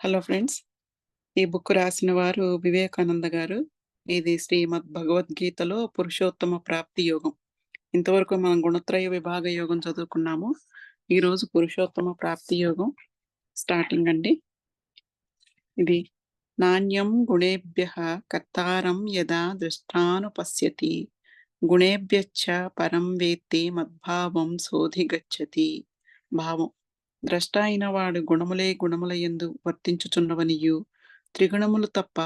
Hello friends. ఈ book రాసిన వారు వివేకానంద గారు. ఇది శ్రీమద్ భగవద్గీతలో పురుషోత్తమ ప్రాప్తి యోగం. ఇంతవరకు మనం గుణత్రయ విభాగ యోగం చదువుకున్నాము. ఈరోజు పురుషోత్తమ ప్రాప్తి యోగం స్టార్టింగ్ అండి. ఇది నాణ్యం గుణేభ్యః కర్తారం యదా దృష్టానుపశ్యతి గుణేభ్యశ్చ పరం వేత్తి మద్భావం సోధిగచ్చతి. భావం: ద్రష్ట అయిన వాడు గుణములే గుణములయందు వర్తించుచున్నవనియు త్రిగుణములు తప్ప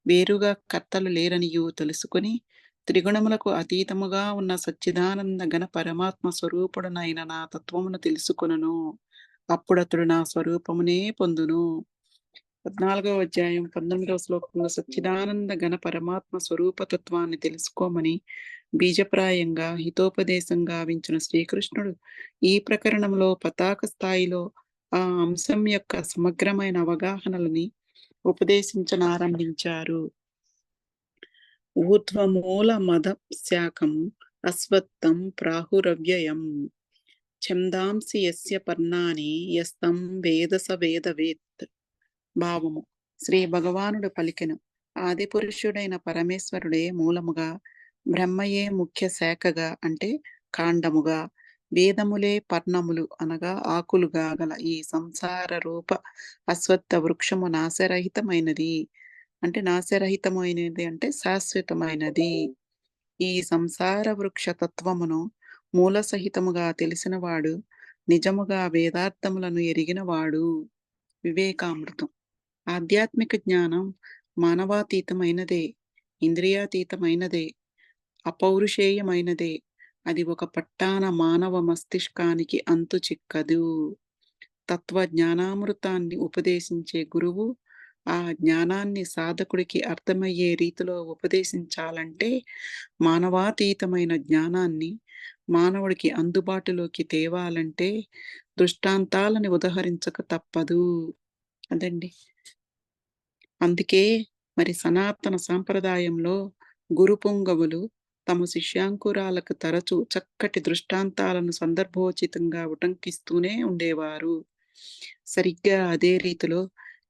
వేరుగా కర్తలు లేరనియు తెలుసుకొని త్రిగుణములకు అతీతముగా ఉన్న సచ్చిదానంద ఘన పరమాత్మ స్వరూపుడనైన నా తత్వమును తెలుసుకొనును. అప్పుడతడు నా స్వరూపమునే పొందును. 14వ అధ్యాయం 19వ శ్లోకంలో సచ్చిదానంద ఘన పరమాత్మ స్వరూపతత్వాన్ని తెలుసుకోమని బీజప్రాయంగా హితోపదేశం గావించిన శ్రీకృష్ణుడు ఈ ప్రకరణంలో పతాక స్థాయిలో ఆ అంశం యొక్క సమగ్రమైన అవగాహనలని ఉపదేశించనారంభించారు. ఊర్ధ్వమూల మద శాఖం అశ్వత్థం ప్రాహురవ్యయం ఛందాంసి యస్య పర్ణాని యస్తం వేద స వేదవేత్. భావము: శ్రీ భగవానుడు పలికెను, ఆదిపురుషుడైన పరమేశ్వరుడే మూలముగా, బ్రహ్మయే ముఖ్య శాఖగా అంటే కాండముగా, వేదములే పర్ణములు అనగా ఆకులుగా గల ఈ సంసార రూప అశ్వత్థ వృక్షము నాశరహితమైనది అంటే శాశ్వతమైనది. ఈ సంసార వృక్ష తత్వమును మూల సహితముగా తెలిసినవాడు నిజముగా వేదార్థములను ఎరిగినవాడు. వివేకామృతం: ఆధ్యాత్మిక జ్ఞానం మానవాతీతమైనదే, ఇంద్రియాతీతమైనదే, అపౌరుషేయమైనదే. అది ఒక పట్టాన మానవ మస్తిష్కానికి అంతు చిక్కదు. తత్వ జ్ఞానామృతాన్ని ఉపదేశించే గురువు ఆ జ్ఞానాన్ని సాధకుడికి అర్థమయ్యే రీతిలో ఉపదేశించాలంటే మానవాతీతమైన జ్ఞానాన్ని మానవుడికి అందుబాటులోకి తేవాలంటే దృష్టాంతాలని ఉదహరించక తప్పదు. అదండి. అందుకే మరి సనాతన సాంప్రదాయంలో గురు పొంగవులు తమ శిష్యాంకురాలకు తరచూ చక్కటి దృష్టాంతాలను సందర్భోచితంగా ఉటంకిస్తూనే ఉండేవారు. సరిగ్గా అదే రీతిలో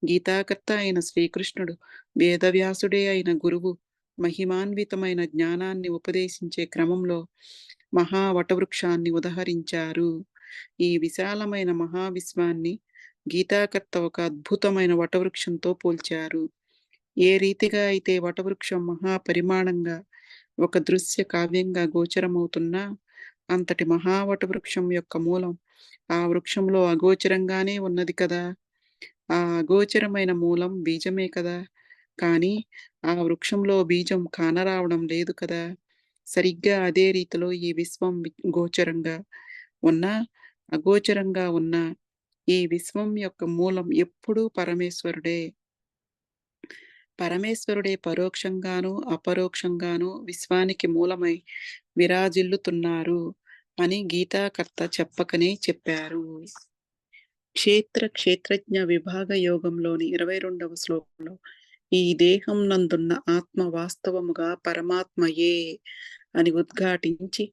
గీతాకర్త అయిన శ్రీకృష్ణుడు వేదవ్యాసుడే అయిన గురువు మహిమాన్వితమైన జ్ఞానాన్ని ఉపదేశించే క్రమంలో మహావటవృక్షాన్ని ఉదహరించారు. ఈ విశాలమైన మహావిశ్వాన్ని గీతాకర్త ఒక అద్భుతమైన వటవృక్షంతో పోల్చారు. ఏ రీతిగా అయితే వటవృక్షం మహాపరిమాణంగా ఒక దృశ్య కావ్యంగా గోచరమవుతున్నా అంతటి మహావటవృక్షం యొక్క మూలం ఆ వృక్షంలో అగోచరంగానే ఉన్నది కదా. ఆ అగోచరమైన మూలం బీజమే కదా. కానీ ఆ వృక్షంలో బీజం కానరావడం లేదు కదా. సరిగ్గా అదే రీతిలో ఈ విశ్వం గోచరంగా ఉన్నా అగోచరంగా ఉన్నా ఈ విశ్వం యొక్క మూలం ఎప్పుడూ పరమేశ్వరుడే. పరమేశ్వరుడే పరోక్షంగాను అపరోక్షంగాను విశ్వానికి మూలమై విరాజిల్లుతున్నారు అని గీతాకర్త చెప్పకనే చెప్పారు. క్షేత్రజ్ఞ విభాగ యోగంలోని 22వ శ్లోకంలో ఈ దేహం నందున్న ఆత్మ వాస్తవముగా పరమాత్మయే అని ఉద్ఘాటించి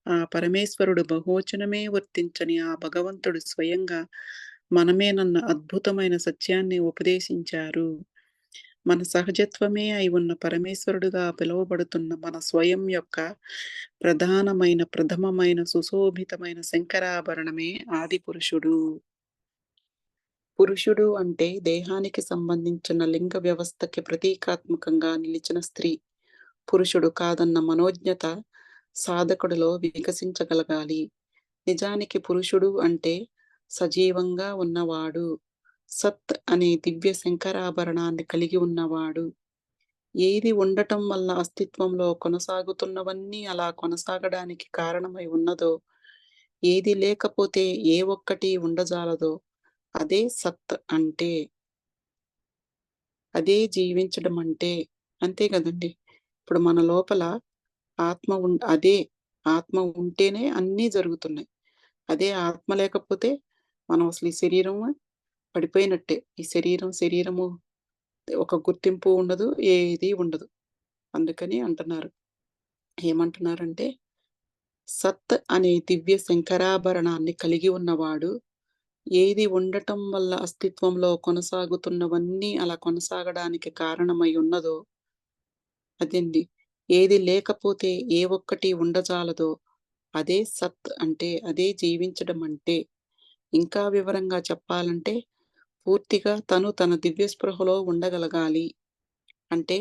ఆ పరమేశ్వరుడు బహువచనమే వర్తించని ఆ భగవంతుడు స్వయంగా మనమేనన్న అద్భుతమైన సత్యాన్ని ఉపదేశించారు. మన సహజత్వమే అయి ఉన్న పరమేశ్వరుడుగా పిలువబడుతున్న మన స్వయం యొక్క ప్రథమమైన సుశోభితమైన శంకరాభరణమే ఆది పురుషుడు. పురుషుడు అంటే దేహానికి సంబంధించిన లింగ వ్యవస్థకి ప్రతీకాత్మకంగా నిలిచిన స్త్రీ. పురుషుడు కాదన్న మనోజ్ఞత సాధకుడిలో వికసించగలగాలి. నిజానికి పురుషుడు అంటే సజీవంగా ఉన్నవాడు, సత్ అనే దివ్య శంకరాభరణాన్ని కలిగి ఉన్నవాడు. ఏది ఉండటం వల్ల అస్తిత్వంలో కొనసాగుతున్నవన్నీ అలా కొనసాగడానికి కారణమై ఉన్నదో, ఏది లేకపోతే ఏ ఒక్కటి ఉండజాలదో అదే సత్ అంటే. అదే జీవించడం అంటే. అంతే కదండి. ఇప్పుడు మన లోపల అదే ఆత్మ ఉంటేనే అన్నీ జరుగుతున్నాయి. అదే ఆత్మ లేకపోతే మనం అసలు ఈ శరీరము పడిపోయినట్టే. ఈ శరీరము ఒక గుర్తింపు ఉండదు, ఏది ఉండదు. అందుకని అంటున్నారు. ఏమంటున్నారంటే, సత్ అనే దివ్య శంకరాభరణాన్ని కలిగి ఉన్నవాడు ఏది ఉండటం వల్ల అస్తిత్వంలో కొనసాగుతున్నవన్నీ అలా కొనసాగడానికి కారణమై ఉన్నదో అదండి. ఏది లేకపోతే ఏ ఒక్కటి ఉండజాలదో అదే సత్ అంటే, అదే జీవించడం అంటే. ఇంకా వివరంగా చెప్పాలంటే పూర్తిగా తను తన దివ్య స్పృహలో ఉండగలగాలి. అంటే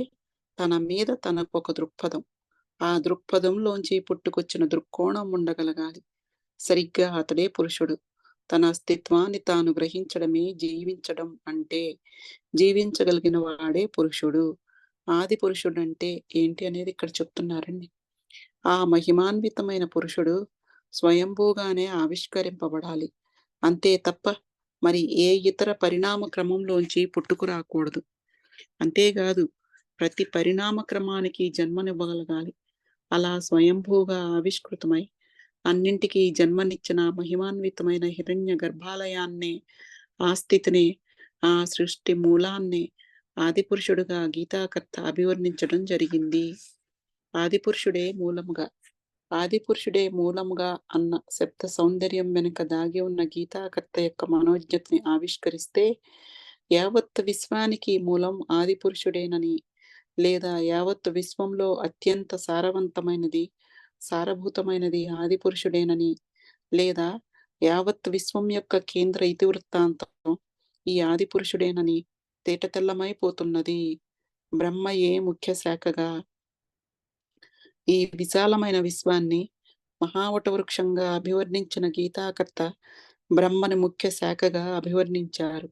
తన మీద తనకొక దృక్పథం. ఆ దృక్పథంలోంచి పుట్టుకొచ్చిన దృక్కోణం ఉండగలగాలి. సరిగ్గా అతడే పురుషుడు. తన అస్తిత్వాన్ని తాను గ్రహించడమే జీవించడం అంటే. జీవించగలిగిన వాడే పురుషుడు. ఆది పురుషుడంటే ఏంటి అనేది ఇక్కడ చెప్తున్నారండి. ఆ మహిమాన్వితమైన పురుషుడు స్వయంభూగానే ఆవిష్కరింపబడాలి. అంతే తప్ప మరి ఏ ఇతర పరిణామ క్రమంలోంచి పుట్టుకురాకూడదు. అంతేగాదు ప్రతి పరిణామ క్రమానికి జన్మనివ్వగలగాలి. అలా స్వయంభూగా ఆవిష్కృతమై అన్నింటికీ జన్మనిచ్చిన మహిమాన్వితమైన హిరణ్య గర్భాలయాన్నే, ఆ స్థితినే, ఆ సృష్టి మూలాన్నే ఆదిపురుషుడుగా గీతాకర్త అభివర్ణించడం జరిగింది. ఆదిపురుషుడే మూలముగా. ఆదిపురుషుడే మూలముగా అన్న శబ్ద సౌందర్యం వెనుక దాగి ఉన్న గీతాకర్త యొక్క మనోజ్ఞతని ఆవిష్కరిస్తే, యావత్ విశ్వానికి మూలం ఆదిపురుషుడేనని, లేదా యావత్ విశ్వంలో అత్యంత సారవంతమైనది, సారభూతమైనది ఆదిపురుషుడేనని, లేదా యావత్ విశ్వం యొక్క కేంద్ర ఇతివృత్తాంతం ఈ ఆదిపురుషుడేనని తేటతెల్లమైపోతున్నది. బ్రహ్మయే ముఖ్య శాఖగా ఈ విశాలమైన విశ్వాన్ని మహావటవృక్షంగా అభివర్ణించిన గీతాకర్త బ్రహ్మని ముఖ్య శాఖగా అభివర్ణించారు.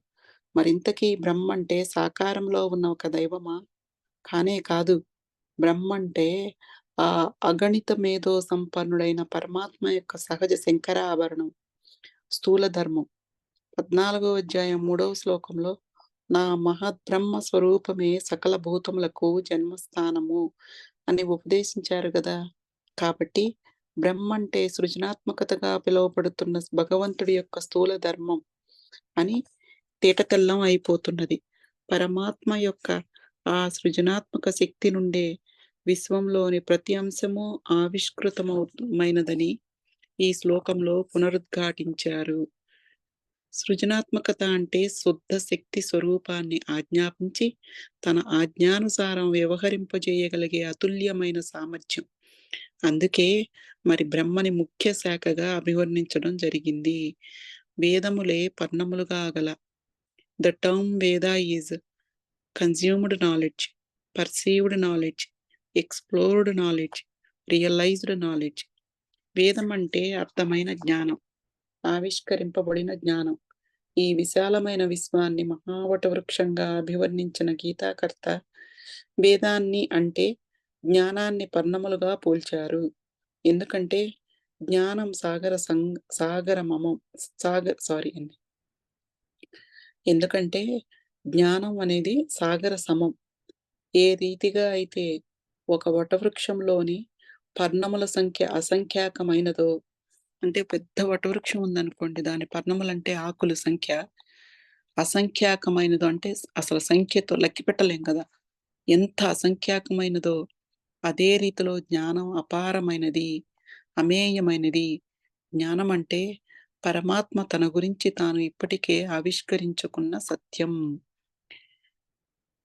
మరింతకీ బ్రహ్మంటే సాకారంలో ఉన్న ఒక దైవమా? కానే కాదు. బ్రహ్మంటే ఆ అగణిత మేధో సంపన్నుడైన పరమాత్మ యొక్క సహజ శంకరాభరణం, స్థూల ధర్మం. 14వ అధ్యాయం 3వ శ్లోకంలో నా మహద్బ్రహ్మ స్వరూపమే సకల భూతములకు జన్మస్థానము అని ఉపదేశించారు గదా! కాబట్టి బ్రహ్మంటే సృజనాత్మకతగా పిలువబడుతున్న భగవంతుడి యొక్క స్థూల ధర్మం అని తేటతెల్లం అయిపోతున్నది. పరమాత్మ యొక్క ఆ సృజనాత్మక శక్తి నుండే విశ్వంలోని ప్రతి అంశము ఆవిష్కృతమైనదని ఈ శ్లోకంలో పునరుద్ఘాటించారు. సృజనాత్మకత అంటే శుద్ధ శక్తి స్వరూపాన్ని ఆజ్ఞాపించి, తన ఆజ్ఞానుసారం వ్యవహరింపజేయగలిగే అతుల్యమైన సామర్థ్యం. అందుకే మరి బ్రహ్మని ముఖ్య శాఖగా అభివర్ణించడం జరిగింది. వేదములే పర్ణములుగా గల. The term Veda is consumed knowledge, perceived knowledge, explored knowledge, realised knowledge. వేదం అంటే అర్థమైన జ్ఞానం, ఆవిష్కరింపబడిన జ్ఞానం. ఈ విశాలమైన విశ్వాన్ని మహావటవృక్షంగా అభివర్ణించిన గీతాకర్త వేదాన్ని అంటే జ్ఞానాన్ని పర్ణములుగా పోల్చారు. ఎందుకంటే జ్ఞానం సాగరమమం సారీ అండి. ఎందుకంటే జ్ఞానం అనేది సాగర సమం. ఏ రీతిగా అయితే ఒక వటవృక్షంలోని పర్ణముల సంఖ్య అసంఖ్యాకమైనదో, అంటే పెద్ద వటవృక్షం ఉందనుకోండి, దాని పర్ణములంటే ఆకుల సంఖ్య అసంఖ్యాకమైనదో అంటే అసలు సంఖ్యతో లెక్కపెట్టలేం కదా! ఎంత అసంఖ్యాకమైనదో అదే రీతిలో జ్ఞానం అపారమైనది, అమేయమైనది. జ్ఞానం అంటే పరమాత్మ తన గురించి తాను ఇప్పటికే ఆవిష్కరించుకున్న సత్యం.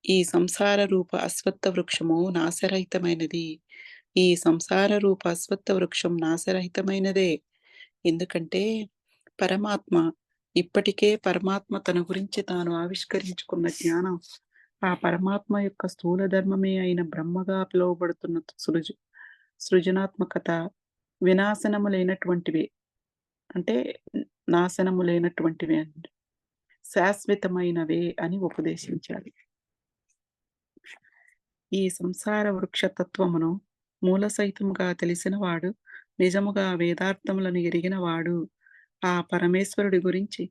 ఈ సంసార రూప అశ్వత్థ వృక్షము నాశరహితమైనది. ఈ సంసార రూప అశ్వత్థ వృక్షం నాశరహితమైనదే. ఎందుకంటే పరమాత్మ ఇప్పటికే పరమాత్మ తన గురించి తాను ఆవిష్కరించుకున్న జ్ఞానం, ఆ పరమాత్మ యొక్క స్థూల ధర్మమే అయిన బ్రహ్మగా పిలువబడుతున్న సృజనాత్మకత వినాశనము లేనటువంటివే. అంటే నాశనము లేనటువంటివే అండి. శాశ్వతమైనవే అని ఉపదేశించాలి. ఈ సంసార వృక్ష తత్వమును మూల సహితముగా తెలిసినవాడు, నిజముగా వేదార్థములను ఎరిగినవాడు, ఆ పరమేశ్వరుడి గురించి,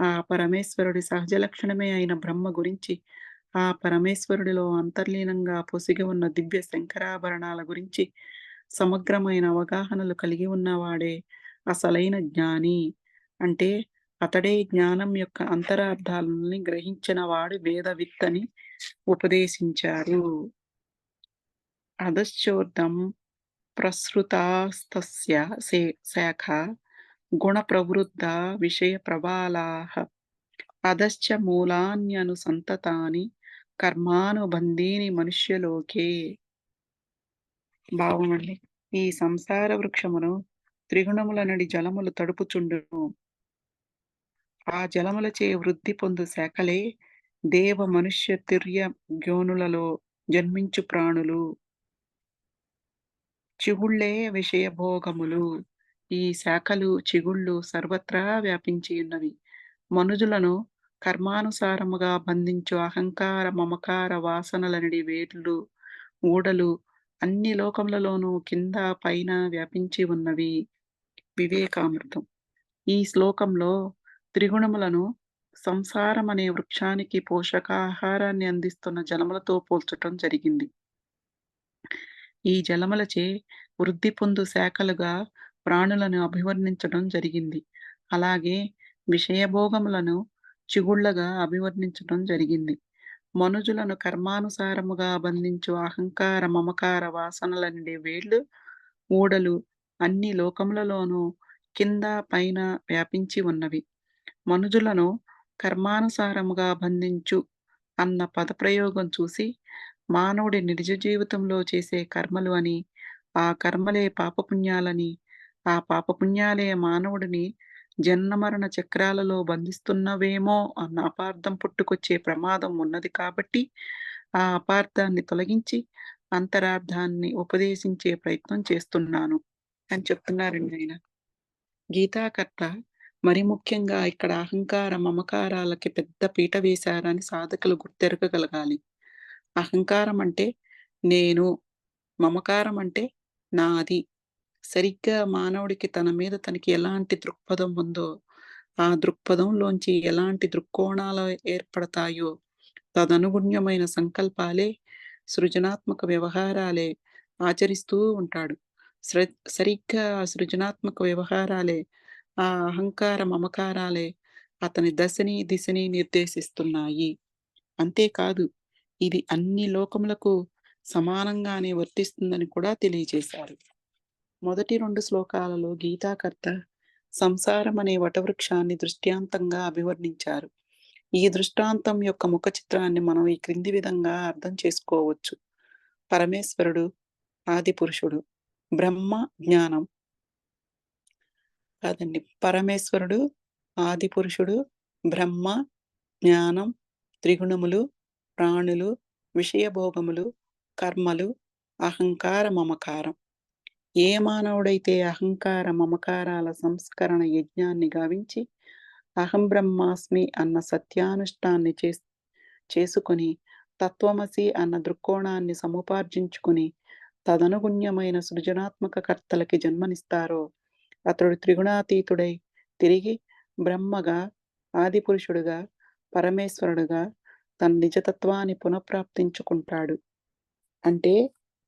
ఆ పరమేశ్వరుడి సహజ లక్షణమే అయిన బ్రహ్మ గురించి, ఆ పరమేశ్వరుడిలో అంతర్లీనంగా పొసిగి ఉన్న దివ్య శంకరాభరణాల గురించి సమగ్రమైన అవగాహనలు కలిగి ఉన్నవాడే అసలైన జ్ఞాని. అంటే అతడే జ్ఞానం యొక్క అంతరార్థాలని గ్రహించిన వాడు వేదవిత్తని ఉపదేశించారు. అధశ్చోర్ధం ప్రసృతాస్తస్య శాఖ గుణప్రవృద్ధ విషయప్రబాలాః అధశ్చ మూలాన్యనుసంతతాని కర్మానుబంధీని మనుష్యలోకే. భావమండి. ఈ సంసార వృక్షమును త్రిగుణములనడి జలములు తడుపుచుండును. ఆ జలములచే వృద్ధి పొందు శాఖలే దేవ మనుష్య తిర్య యోనులలో జన్మించు ప్రాణులు. చిగుళ్ళే విషయభోగములు. ఈ శాఖలు, చిగుళ్ళు సర్వత్రా వ్యాపించి ఉన్నవి. మనుజులను కర్మానుసారముగా బంధించు అహంకార, మమకార వాసనలనడి వేళ్ళు, ఊడలు అన్ని లోకములలోనూ కింద పైన వ్యాపించి ఉన్నవి. వివేకామృతం. ఈ శ్లోకంలో త్రిగుణములను సంసారమనే వృక్షానికి పోషకాహారాన్ని అందిస్తున్న జలములతో పోల్చటం జరిగింది. ఈ జలములచే వృద్ధి పొందు శాఖలుగా ప్రాణులను అభివర్ణించడం జరిగింది. అలాగే విషయభోగములను చిగుళ్ళగా అభివర్ణించటం జరిగింది. మనుజులను కర్మానుసారముగా బంధించు అహంకార, మమకార వాసనలనడి వేళ్ళు, ఊడలు అన్ని లోకములలోనూ కింద పైన వ్యాపించి ఉన్నవి. మనుజులను కర్మానుసారముగా బంధించు అన్న పదప్రయోగం చూసి మానవుడి నిజ జీవితంలో చేసే కర్మలు అని, ఆ కర్మలే పాపపుణ్యాలని, ఆ పాపపుణ్యాలే మానవుడిని జన్మమరణ చక్రాలలో బంధిస్తున్నవేమో అన్న అపార్థం పుట్టుకొచ్చే ప్రమాదం ఉన్నది కాబట్టి, ఆ అపార్థాన్ని తొలగించి అంతరార్థాన్ని ఉపదేశించే ప్రయత్నం చేస్తున్నాను అని చెప్తున్నారండి ఆయన. గీతాకర్త మరి ముఖ్యంగా ఇక్కడ అహంకార, మమకారాలకి పెద్ద పీట వేశారని సాధకులు గుర్తెరగగలగాలి. అహంకారం అంటే నేను, మమకారం అంటే నాది. సరిగ్గా మానవుడికి తన మీద తనకి ఎలాంటి దృక్పథం ఉందో, ఆ దృక్పథంలోంచి ఎలాంటి దృక్కోణాలు ఏర్పడతాయో, తదనుగుణ్యమైన సంకల్పాలే, సృజనాత్మక వ్యవహారాలే ఆచరిస్తూ ఉంటాడు. స్ర సరిగ్గా ఆ సృజనాత్మక వ్యవహారాలే, ఆ అహంకార, మమకారాలే అతని దశని, దిశని నిర్దేశిస్తున్నాయి. అంతేకాదు, ఇది అన్ని లోకములకు సమానంగానే వర్తిస్తుందని కూడా తెలియజేశారు. మొదటి 2 శ్లోకాలలో గీతాకర్త సంసారం అనే వటవృక్షాన్ని దృష్టాంతంగా అభివర్ణించారు. ఈ దృష్టాంతం యొక్క ముఖ చిత్రాన్ని మనం ఈ క్రింది విధంగా అర్థం చేసుకోవచ్చు. పరమేశ్వరుడు ఆదిపురుషుడు, బ్రహ్మ జ్ఞానం కాదండి. పరమేశ్వరుడు ఆదిపురుషుడు, బ్రహ్మ, జ్ఞానం, త్రిగుణములు, ప్రాణులు, విషయభోగములు, కర్మలు, అహంకార, మమకారం. ఏ మానవుడైతే అహంకార, మమకారాల సంస్కరణ యజ్ఞాన్ని గావించి అహం బ్రహ్మాస్మి అన్న సత్యానుష్ఠాన్ని చేసుకొని తత్వమసి అన్న దృక్కోణాన్ని సముపార్జించుకుని తదనుగుణ్యమైన సృజనాత్మక కర్తలకి జన్మనిస్తారో అతడు త్రిగుణాతీతుడై తిరిగి బ్రహ్మగా, ఆదిపురుషుడుగా, పరమేశ్వరుడుగా తన నిజతత్వాన్ని పునఃప్రాప్తించుకుంటాడు. అంటే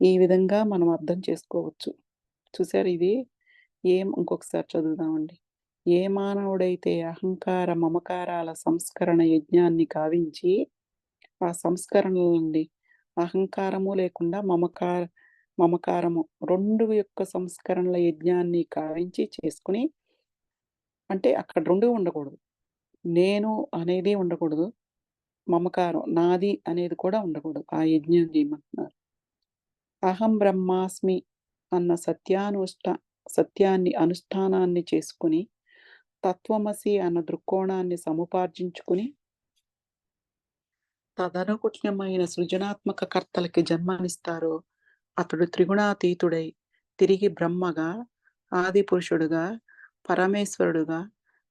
ఈ విధంగా మనం అర్థం చేసుకోవచ్చు. చూసారు ఇది ఇంకొకసారి చదువుదామండి. ఏ మానవుడైతే అహంకార, మమకారాల సంస్కరణ యజ్ఞాన్ని గావించి, ఆ సంస్కరణల నుండి అహంకారము లేకుండా మమకారము 2 యొక్క సంస్కరణల యజ్ఞాన్ని గావించి చేసుకొని, అంటే అక్కడ 2 ఉండకూడదు. నేను అనేది ఉండకూడదు. మమకారం నాది అనేది కూడా ఉండకూడదు. ఆ యజ్ఞం చేయమంటున్నారు. అహం బ్రహ్మాస్మి అన్న సత్యాన్ని అనుష్ఠానాన్ని చేసుకొని, తత్వమసి అన్న దృక్కోణాన్ని సముపార్జించుకుని, తదనుగుణ్యమైన సృజనాత్మక కర్తలకి జన్మనిస్తారో, అతడు త్రిగుణాతీతుడై తిరిగి బ్రహ్మగా, ఆదిపురుషుడుగా, పరమేశ్వరుడుగా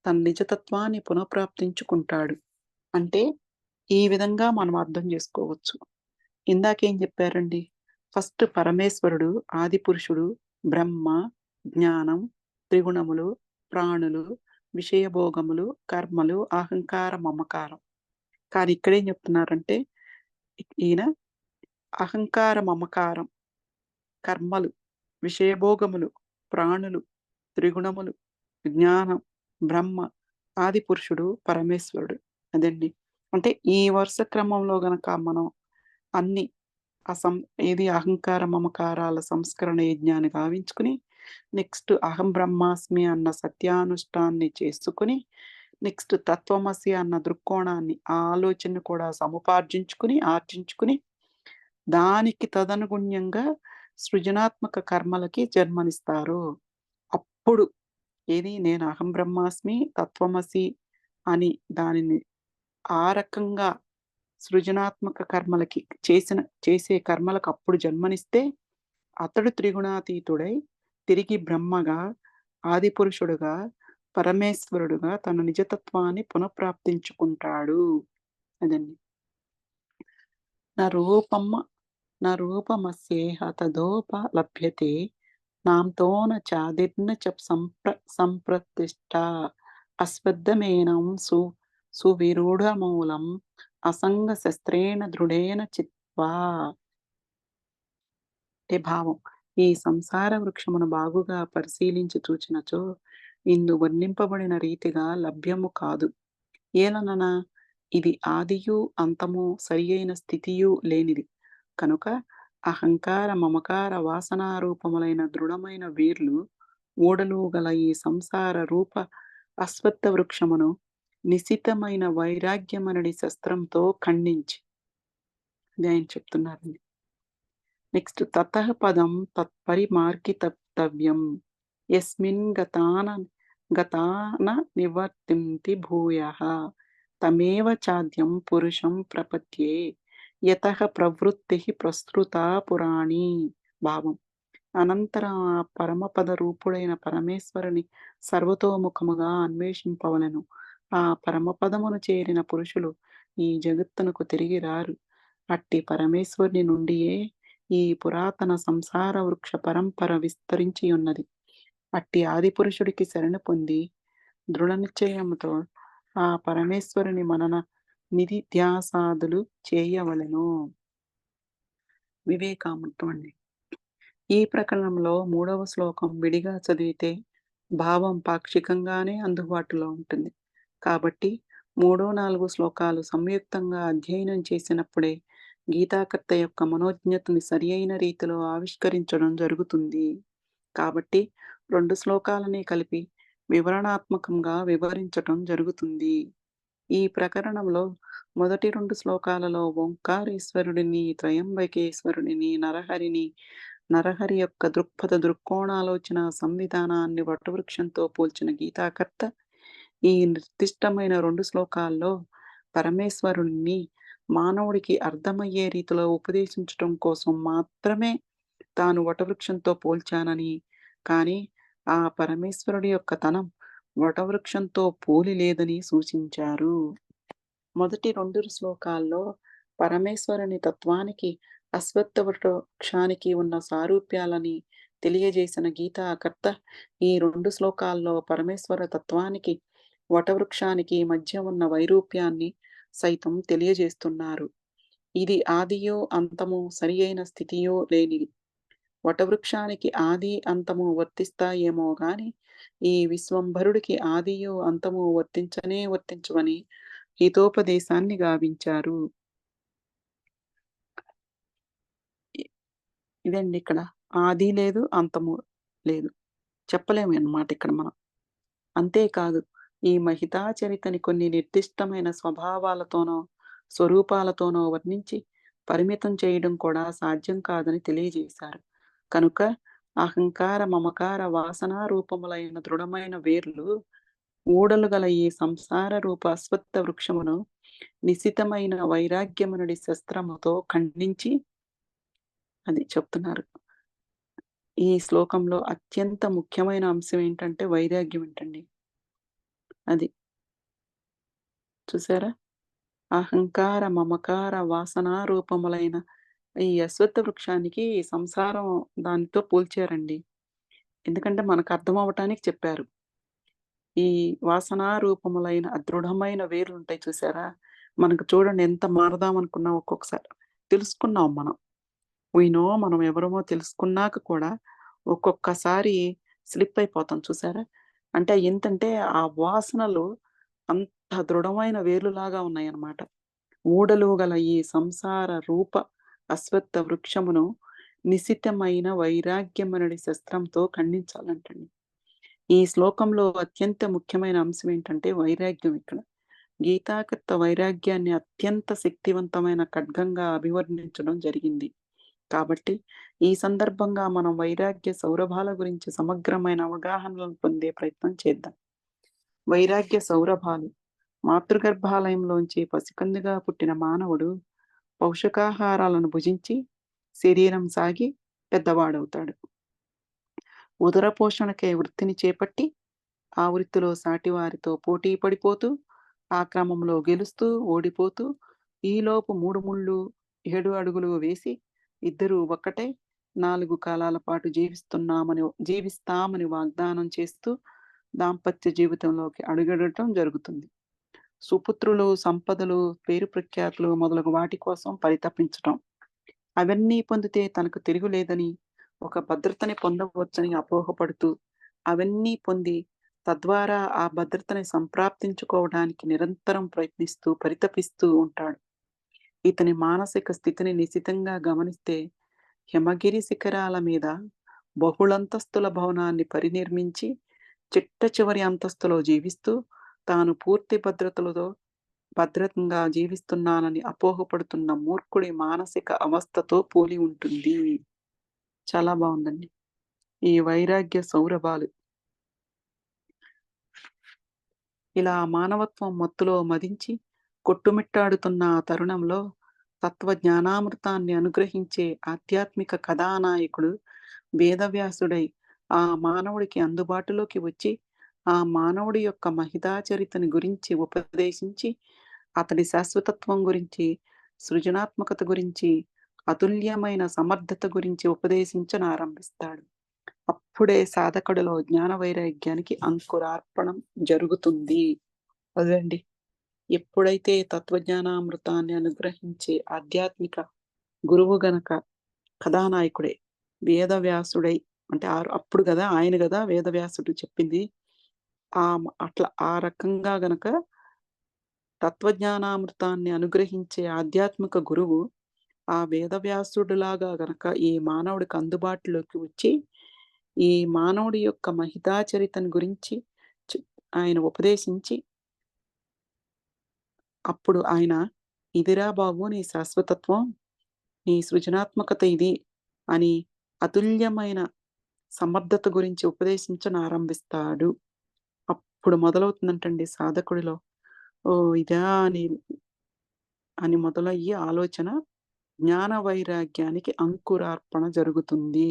తన నిజతత్వాన్ని పునఃప్రాప్తించుకుంటాడు. అంటే ఈ విధంగా మనం అర్థం చేసుకోవచ్చు. ఇందాకేం చెప్పారండి? ఫస్ట్ పరమేశ్వరుడు, ఆదిపురుషుడు, బ్రహ్మ, జ్ఞానం, త్రిగుణములు, ప్రాణులు, విషయభోగములు, కర్మలు, అహంకార, మమకారం. కానీ ఇక్కడేం చెప్తున్నారంటే ఈయన అహంకార, మమకారం, కర్మలు, విషయభోగములు, ప్రాణులు, త్రిగుణములు, జ్ఞానం, బ్రహ్మ, ఆదిపురుషుడు, పరమేశ్వరుడు. అదండి. అంటే ఈ వరుస క్రమంలో గనక మనం అన్ని ఏది అహంకార, మమకారాల సంస్కరణ యజ్ఞాన్ని గావించుకుని నెక్స్ట్ అహం బ్రహ్మాస్మి అన్న సత్యానుష్ఠాన్ని చేసుకొని, నెక్స్ట్ తత్వమసి అన్న దృక్కోణాన్ని, ఆ ఆలోచనను కూడా ఆర్జించుకుని, దానికి తదనుగుణ్యంగా సృజనాత్మక కర్మలకి జన్మనిస్తారు. అప్పుడు ఏది నేను అహం బ్రహ్మాస్మి, తత్వమసి అని దానిని ఆ రకంగా సృజనాత్మక కర్మలకి చేసే కర్మలకు అప్పుడు జన్మనిస్తే, అతడు త్రిగుణాతీతుడై తిరిగి బ్రహ్మగా, ఆదిపురుషుడుగా, పరమేశ్వరుడుగా తన నిజతత్వాన్ని పునఃప్రాప్తించుకుంటాడు. అదండి. న రూపం న రూపమస్యేహ తదోపలభ్యతే నాంతో న చాదిర్న చ సంప్రతిష్ఠా అశ్వత్థమేనం సువిరూఢమూలం అసంగశస్త్రేణ దృఢేన చిత్వా. అంటే భావం. ఈ సంసార వృక్షమును బాగుగా పరిశీలించి చూచినచో ఇందు వర్ణింపబడిన రీతిగా లభ్యము కాదు. ఏలనన ఇది ఆదియు అంతము సరియైన స్థితియు లేనిది. కనుక అహంకార, మమకార వాసనారూపములైన దృఢమైన వేర్లు, ఊడలు గల ఈ సంసార రూప అశ్వత్థ వృక్షమును నిశితమైన వైరాగ్యమనడి శస్త్రంతో ఖండించి ఇది ఆయన చెప్తున్నారండి. నెక్స్ట్ తతః పదం తత్పరిమార్గితవ్యం యస్మిన్ గతాన నివర్తింతి భూయః తమేవ చాద్యం పురుషం ప్రపద్యే యతః ప్రవృత్తిః ప్రసృతా పురాణీ. భావం. అనంతరం ఆ పరమపద రూపుడైన పరమేశ్వరుని సర్వతోముఖముగా అన్వేషింపవలెను. ఆ పరమపదమును చేరిన పురుషులు ఈ జగత్తునకు తిరిగి రారు. అట్టి పరమేశ్వరుని నుండియే ఈ పురాతన సంసార వృక్ష పరంపర విస్తరించి ఉన్నది. అట్టి ఆదిపురుషుడికి శరణు పొంది దృఢ నిశ్చయముతో ఆ పరమేశ్వరుని మనన నిధిధ్యాసాదులు చేయవలెను. వివేకామృతం అండి. ఈ ప్రకరణంలో 3వ శ్లోకం విడిగా చదివితే భావం పాక్షికంగానే అందుబాటులో ఉంటుంది. కాబట్టి 3, 4 శ్లోకాలు సంయుక్తంగా అధ్యయనం చేసినప్పుడే గీతాకర్త యొక్క మనోజ్ఞతని సరియైన రీతిలో ఆవిష్కరించడం జరుగుతుంది. కాబట్టి 2 శ్లోకాలని కలిపి వివరణాత్మకంగా వివరించటం జరుగుతుంది. ఈ ప్రకరణంలో మొదటి 2 శ్లోకాలలో ఓంకారేశ్వరుడిని, త్రయంబకేశ్వరుడిని, నరహరి యొక్క దృక్కోణాలోచన సంవిధానాన్ని వటవృక్షంతో పోల్చిన గీతాకర్త ఈ నిర్దిష్టమైన 2 శ్లోకాల్లో పరమేశ్వరుణ్ణి మానవుడికి అర్థమయ్యే రీతిలో ఉపదేశించటం కోసం మాత్రమే తాను వటవృక్షంతో పోల్చానని, కానీ ఆ పరమేశ్వరుడి యొక్క తనం వటవృక్షంతో పోలి లేదని సూచించారు. మొదటి 2 శ్లోకాల్లో పరమేశ్వరుని తత్వానికి, అశ్వత్థ వృక్షానికి ఉన్న సారూప్యాలని తెలియజేసిన గీతాకర్త ఈ 2 శ్లోకాల్లో పరమేశ్వర తత్వానికి, వటవృక్షానికి మధ్య ఉన్న వైరూప్యాన్ని సైతం తెలియజేస్తున్నారు. ఇది ఆదియో అంతము సరియైన స్థితియో లేనిది. వటవృక్షానికి ఆది అంతము వర్తిస్తాయేమో గాని ఈ విశ్వంభరుడికి ఆదియో అంతము వర్తించవని హితోపదేశాన్ని గావించారు. ఇదండి ఇక్కడ. ఆది లేదు, అంతము లేదు. చెప్పలేము అన్నమాట ఇక్కడ మనం. అంతేకాదు ఈ మహితాచరితని కొన్ని నిర్దిష్టమైన స్వభావాలతోనో, స్వరూపాలతోనో వర్ణించి పరిమితం చేయడం కూడా సాధ్యం కాదని తెలియజేశారు. కనుక అహంకార, మమకార వాసనా రూపములైన దృఢమైన వేర్లు, ఊడలు గల ఈ సంసార రూప అశ్వత్థ వృక్షమును నిశితమైన వైరాగ్యమునుడి శస్త్రముతో ఖండించి అది చెప్తున్నారు. ఈ శ్లోకంలో అత్యంత ముఖ్యమైన అంశం ఏంటంటే వైరాగ్యం ఏంటండి. అది చూసారా? అహంకార, మమకార వాసనా రూపములైన ఈ అశ్వత్థ వృక్షానికి సంసారం దానితో పోల్చారండి. ఎందుకంటే మనకు అర్థం అవ్వటానికి చెప్పారు. ఈ వాసనా రూపములైన దృఢమైన వేర్లుంటాయి చూసారా? మనకు చూడండి ఎంత మారదాం అనుకున్నా ఒక్కొక్కసారి తెలుసుకున్నాం మనం. మనం ఎవరమో తెలుసుకున్నాక కూడా ఒక్కొక్కసారి స్లిప్ అయిపోతాం చూసారా? అంటే ఎంతంటే ఆ వాసనలు అంత దృఢమైన వేర్లులాగా ఉన్నాయన్నమాట. ఊడలు గల ఈ సంసార రూప అశ్వత్థ వృక్షమును నిశితమైన వైరాగ్యమనడి శస్త్రంతో ఖండించాలంటండి. ఈ శ్లోకంలో అత్యంత ముఖ్యమైన అంశం ఏంటంటే వైరాగ్యం ఇక్కడ. గీతాకర్త వైరాగ్యాన్ని అత్యంత శక్తివంతమైన ఖడ్గంగా అభివర్ణించడం జరిగింది. కాబట్టి ఈ సందర్భంగా మనం వైరాగ్య సౌరభాల గురించి సమగ్రమైన అవగాహనలను పొందే ప్రయత్నం చేద్దాం. వైరాగ్య సౌరభాలు. మాతృగర్భాలయంలోంచి పసికందుగా పుట్టిన మానవుడు పౌషకాహారాలను భుజించి శరీరం సాగి పెద్దవాడవుతాడు. ఉదర పోషణకే వృత్తిని చేపట్టి ఆ వృత్తిలో సాటివారితో పోటీ పడిపోతూ, ఆ క్రమంలో గెలుస్తూ, ఓడిపోతూ, ఈలోపు 3 ముళ్ళు 7 అడుగులు వేసి ఇద్దరూ ఒక్కటై 4 కాలాల పాటు జీవిస్తామని వాగ్దానం చేస్తూ దాంపత్య జీవితంలోకి అడుగెడటం జరుగుతుంది. సుపుత్రులు, సంపదలు, పేరు ప్రఖ్యాతులు మొదలగు వాటి కోసం పరితపించటం. అవన్నీ పొందితే తనకు తిరుగులేదని, ఒక భద్రతని పొందవచ్చని అపోహపడుతూ, అవన్నీ పొంది తద్వారా ఆ భద్రతని సంప్రాప్తించుకోవడానికి నిరంతరం ప్రయత్నిస్తూ, పరితపిస్తూ ఉంటాడు. ఇతని మానసిక స్థితిని నిశితంగా గమనిస్తే, హిమగిరి శిఖరాల మీద బహుళంతస్తుల భవనాన్ని పరినిర్మించి, చిట్ట చివరి అంతస్తులో జీవిస్తూ, తాను పూర్తి భద్రంగా జీవిస్తున్నానని అపోహపడుతున్న మూర్ఖుడి మానసిక అవస్థతో పోలి ఉంటుంది. చాలా బావుందండి. ఈ వైరాగ్య సౌరభాలు. ఇలా మానవత్వం మత్తులో మదించి కొట్టుమిట్టాడుతున్న ఆ తరుణంలో తత్వజ్ఞానామృతాన్ని అనుగ్రహించే ఆధ్యాత్మిక కథానాయకుడు వేదవ్యాసుడై ఆ మానవుడికి అందుబాటులోకి వచ్చి, ఆ మానవుడి యొక్క మహితాచరితని గురించి ఉపదేశించి, అతడి శాశ్వతత్వం గురించి, సృజనాత్మకత గురించి, అతుల్యమైన సమర్థత గురించి ఉపదేశించనారంభిస్తాడు. అప్పుడే సాధకుడిలో జ్ఞాన వైరాగ్యానికి అంకురార్పణం జరుగుతుంది. అదండి. ఎప్పుడైతే తత్వజ్ఞానామృతాన్ని అనుగ్రహించే ఆధ్యాత్మిక గురువు గనక కథానాయకుడే వేదవ్యాసుడై అంటే అప్పుడు గదా! ఆయన గదా వేదవ్యాసుడు చెప్పింది. అట్లా ఆ రకంగా గనక తత్వజ్ఞానామృతాన్ని అనుగ్రహించే ఆధ్యాత్మిక గురువు ఆ వేదవ్యాసుడిలాగా గనక ఈ మానవుడికి అందుబాటులోకి వచ్చి, ఈ మానవుడి యొక్క మహితాచరితను గురించి చ్ ఆయన ఉపదేశించి, అప్పుడు ఆయన "ఇదిరా బాబు నీ శాశ్వతత్వం, నీ సృజనాత్మకత ఇది" అని అతుల్యమైన సమర్థత గురించి ఉపదేశించనారంభిస్తాడు. అప్పుడు మొదలవుతుందంటండి సాధకుడిలో. ఓహ్! ఇదా అని మొదలయ్యి ఆలోచన జ్ఞాన వైరాగ్యానికి అంకురార్పణ జరుగుతుంది.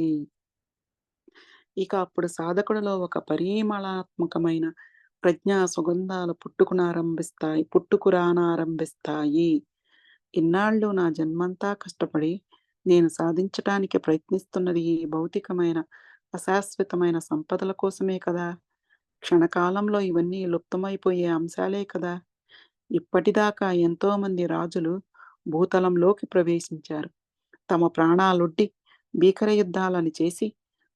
ఇక అప్పుడు సాధకుడిలో ఒక పరిమళాత్మకమైన ప్రజ్ఞా సుగంధాలు పుట్టుకురానారంభిస్తాయి. ఇన్నాళ్ళు నా జన్మంతా కష్టపడి నేను సాధించటానికి ప్రయత్నిస్తున్నది ఈ భౌతికమైన, అశాశ్వతమైన సంపదల కోసమే కదా! క్షణకాలంలో ఇవన్నీ లుప్తమైపోయే అంశాలే కదా! ఇప్పటిదాకా ఎంతోమంది రాజులు భూతలంలోకి ప్రవేశించారు. తమ ప్రాణాలొడ్డి భీకర యుద్ధాలను చేసి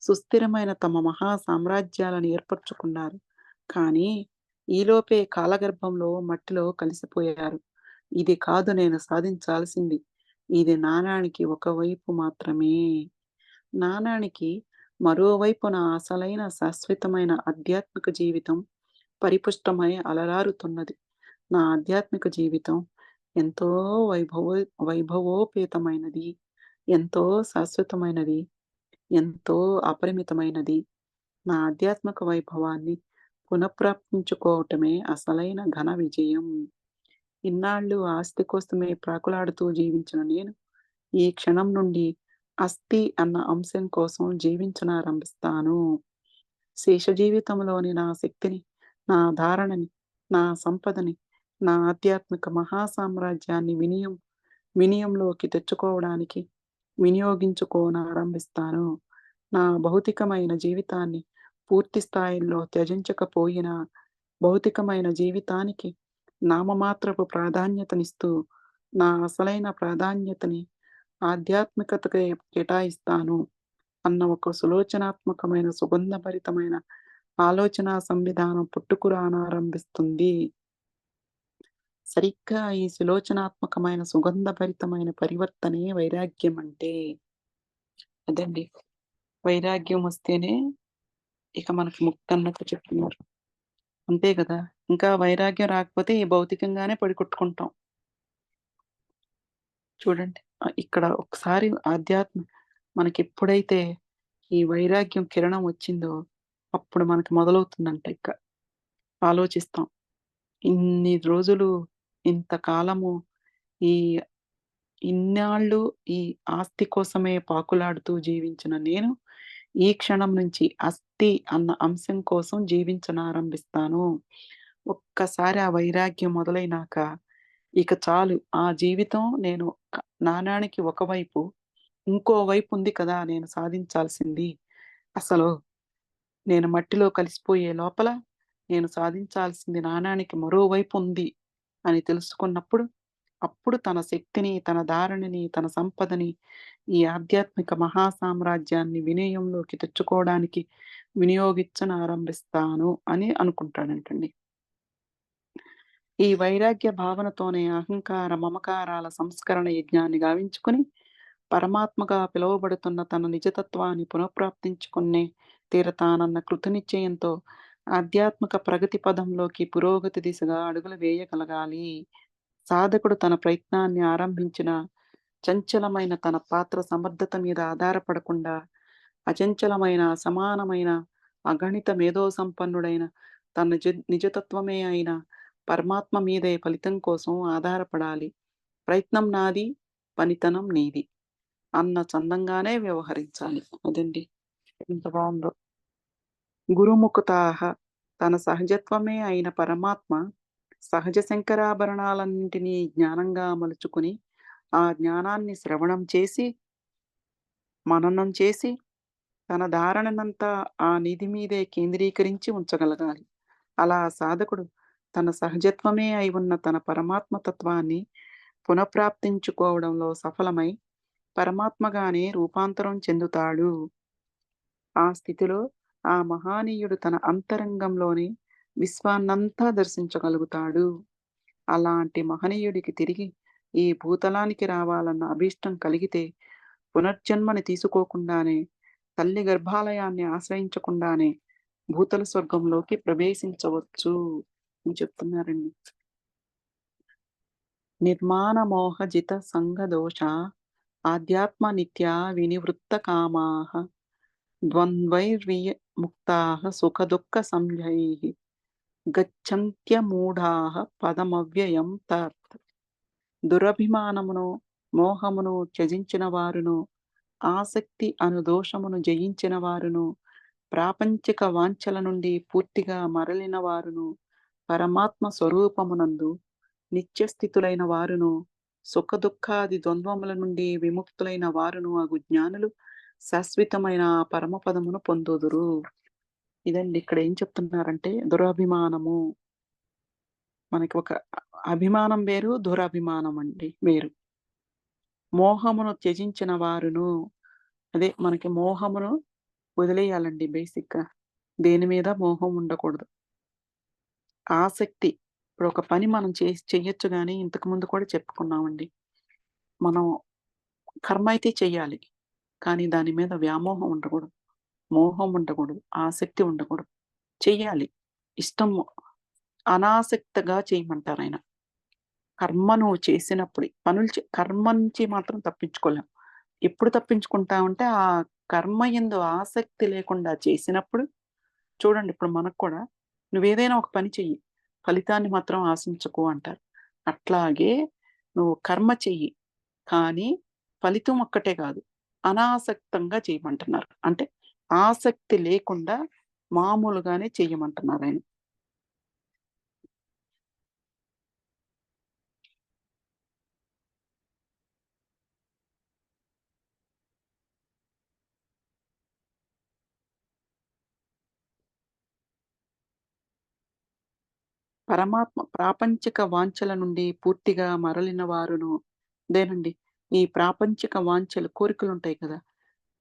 సుస్థిరమైన తమ మహా సామ్రాజ్యాలను ఏర్పరచుకున్నారు. కానీ ఈలోపే కాలగర్భంలో మట్టిలో కలిసిపోయారు. ఇది కాదు నేను సాధించాల్సింది. ఇది నాణానికి ఒకవైపు మాత్రమే. నాణానికి మరోవైపున అసలైన శాశ్వతమైన ఆధ్యాత్మిక జీవితం పరిపుష్టమై అలరారుతున్నది. నా ఆధ్యాత్మిక జీవితం ఎంతో వైభవోపేతమైనది. ఎంతో శాశ్వతమైనది. ఎంతో అపరిమితమైనది. నా ఆధ్యాత్మిక వైభవాన్ని పునఃప్రాప్తించుకోవటమే అసలైన ఘన విజయం. ఇన్నాళ్ళు ఆస్తి కోసమే ప్రాకులాడుతూ జీవించిన నేను, ఈ క్షణం నుండి అస్థి అన్న అంశం కోసం జీవించనారంభిస్తాను. శేష జీవితంలోని నా శక్తిని, నా ధారణని, నా సంపదని, నా ఆధ్యాత్మిక మహాసామ్రాజ్యాన్ని వినియంలోకి తెచ్చుకోవడానికి వినియోగించుకోనారంభిస్తాను. నా భౌతికమైన జీవితాన్ని పూర్తి స్థాయిలో త్యజించకపోయినా, భౌతికమైన జీవితానికి నామమాత్రపు ప్రాధాన్యతనిస్తూ, నా అసలైన ప్రాధాన్యతని ఆధ్యాత్మికతకే కేటాయిస్తాను అన్న ఒక సులోచనాత్మకమైన, సుగంధభరితమైన ఆలోచనా సంవిధానం పుట్టుకురానారంభిస్తుంది. సరిగ్గా ఈ సులోచనాత్మకమైన, సుగంధభరితమైన పరివర్తనే వైరాగ్యం అంటే. అదండి. వైరాగ్యం వస్తేనే ఇక మనకి ముక్తన్నట్టు చెప్తున్నారు. అంతే గదా! ఇంకా వైరాగ్యం రాకపోతే ఈ భౌతికంగానే పడి కొట్టుకుంటాం. చూడండి. ఇక్కడ ఒకసారి మనకెప్పుడైతే ఈ వైరాగ్యం కిరణం వచ్చిందో, అప్పుడు మనకి మొదలవుతుందంట ఇక. ఆలోచిస్తాం. ఇన్ని రోజులు, ఇంతకాలము, ఈ ఇన్నాళ్ళు ఈ ఆస్తి కోసమే పాకులాడుతూ జీవించిన నేను, ఈ క్షణం నుంచి అస్థి అన్న అంశం కోసం జీవించనారంభిస్తాను. ఒక్కసారి ఆ వైరాగ్యం మొదలైనాక, ఇక చాలు ఆ జీవితం నేను నాణానికి ఒకవైపు, ఇంకో వైపు ఉంది కదా నేను సాధించాల్సింది. అసలు నేను మట్టిలో కలిసిపోయే లోపల, నేను సాధించాల్సింది నాణానికి మరోవైపు ఉంది అని తెలుసుకున్నప్పుడు, అప్పుడు తన శక్తిని, తన ధారణని, తన సంపదని, ఈ ఆధ్యాత్మిక మహాసామ్రాజ్యాన్ని వినియంలోకి తెచ్చుకోవడానికి వినియోగించనారంభిస్తాను అని అనుకుంటాడంటండి. ఈ వైరాగ్య భావనతోనే అహంకార, మమకారాల సంస్కరణ యజ్ఞాన్ని గావించుకొని, పరమాత్మగా పిలువబడుతున్న తన నిజతత్వాన్ని పునఃప్రాప్తించుకునే తీరతానన్న కృతనిశ్చయంతో ఆధ్యాత్మిక ప్రగతి పదంలోకి పురోగతి దిశగా అడుగులు వేయగలగాలి. సాధకుడు తన ప్రయత్నాన్ని ఆరంభించిన చంచలమైన తన పాత్ర సమర్థత మీద ఆధారపడకుండా, అచంచలమైన, అసమానమైన, అగణిత మేధో సంపన్నుడైన తన నిజతత్వమే అయిన పరమాత్మ మీదే ఫలితం కోసం ఆధారపడాలి. ప్రయత్నం నాది, పనితనం నీది అన్న చందంగానే వ్యవహరించాలి. అదండి. ఎంత బావుందో. గురుముఖతాః తన సహజత్వమే అయిన పరమాత్మ సహజ శంకరాభరణాలన్నింటినీ జ్ఞానంగా మలుచుకొని, ఆ జ్ఞానాన్ని శ్రవణం చేసి, మననం చేసి, తన ధారణనంతా ఆ నిధి మీదే కేంద్రీకరించి ఉంచగలగాలి. అలా సాధకుడు తన సహజత్వమే అయి ఉన్న తన పరమాత్మ తత్వాన్ని పునఃప్రాప్తించుకోవడంలో సఫలమై, పరమాత్మగానే రూపాంతరం చెందుతాడు. ఆ స్థితిలో ఆ మహానీయుడు తన అంతరంగంలోని విశ్వాన్నంతా దర్శించగలుగుతాడు. అలాంటి మహనీయుడికి తిరిగి ఈ భూతలానికి రావాలన్న అభీష్టం కలిగితే, పునర్జన్మని తీసుకోకుండానే, తల్లి గర్భాలయాన్ని ఆశ్రయించకుండానే భూతల స్వర్గంలోకి ప్రవేశించవచ్చు అని చెప్తున్నారండి. నిర్మాణ మోహజిత సంగదోష ఆధ్యాత్మ నిత్యా వినివృత్త కామాః ద్వంద్వైర్వియ ముక్తాః సుఖదుఃఖ సంజ్ఞైః గచ్చంత్యమూఢాః పదమవ్యయం తత్. దురభిమానమును, మోహమును త్యజించిన వారును, ఆసక్తి అను దోషమును జయించిన వారును, ప్రాపంచిక వాంఛల నుండి పూర్తిగా మరలిన వారును, పరమాత్మ స్వరూపమునందు నిత్యస్థితులైన వారును, సుఖదుఃఖాది ద్వంద్వముల నుండి విముక్తులైన వారును అగు జ్ఞానులు శాశ్వతమైన ఆ పరమపదమును పొందుదురు. ఇదండి ఇక్కడ ఏం చెప్తున్నారంటే దురభిమానము. మనకి ఒక అభిమానం వేరు, దురభిమానం అండి వేరు. మోహమును త్యజించిన వారును, అదే మనకి మోహమును వదిలేయాలండి బేసిక్‌గా. దేని మీద మోహం ఉండకూడదు. ఆసక్తి ఇప్పుడు ఒక పని మనం చెయ్యొచ్చు గానీ, ఇంతకుముందు కూడా చెప్పుకున్నామండి. మనం కర్మ అయితే చెయ్యాలి. కానీ దాని మీద వ్యామోహం ఉండకూడదు. మోహం ఉండకూడదు. ఆసక్తి ఉండకూడదు. చెయ్యాలి. ఇష్టం అనాసక్తిగా చేయమంటారాయన. కర్మ నువ్వు చేసినప్పుడే కర్మ నుంచి మాత్రం తప్పించుకోలేం. ఎప్పుడు తప్పించుకుంటామంటే, ఆ కర్మ యందు ఆసక్తి లేకుండా చేసినప్పుడు చూడండి ఇప్పుడు మనకు కూడా నువ్వేదైనా ఒక పని చెయ్యి. ఫలితాన్ని మాత్రం ఆశించకు అంటారు. అట్లాగే నువ్వు కర్మ చెయ్యి. కానీ ఫలితం ఒక్కటే కాదు. అనాసక్తంగా చేయమంటున్నారు. అంటే ఆసక్తి లేకుండా మామూలుగానే చెయ్యమంటున్నారాయన. పరమాత్మ ప్రాపంచిక వాంఛల నుండి పూర్తిగా మరలిన వారును అదేనండి. ఈ ప్రాపంచిక వాంఛలు కోరికలుంటాయి కదా!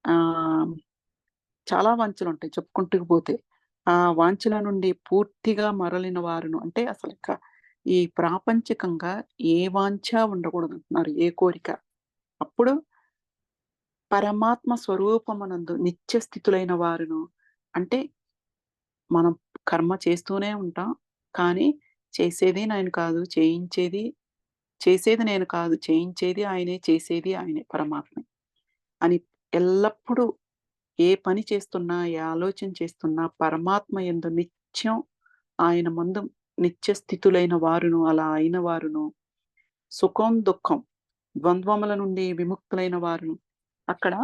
ఆహ్, చాలా వాంఛలుంటాయి చెప్పుకుంటూ పోతే. ఆ వాంఛల నుండి పూర్తిగా మరలిన వారును అంటే అసలింక ఈ ప్రాపంచికంగా ఏ వాంఛ ఉండకూడదంటున్నారు. ఏ కోరిక. అప్పుడు పరమాత్మ స్వరూపమునందు నిత్య స్థితులైన వారును అంటే మనం కర్మ చేస్తూనే ఉంటాం. కానీ చేసేది నేను కాదు. చేసేది నేను కాదు. చేయించేది ఆయనే, చేసేది ఆయనే పరమాత్మే అని ఎల్లప్పుడూ ఏ పని చేస్తున్నా, ఏ ఆలోచన చేస్తున్నా పరమాత్మ యందు నిత్యం ఆయన మందు నిత్య స్థితులైన వారును, అలా అయిన వారును, సుఖం, దుఃఖం ద్వంద్వముల నుండి విముక్తులైన వారును. అక్కడ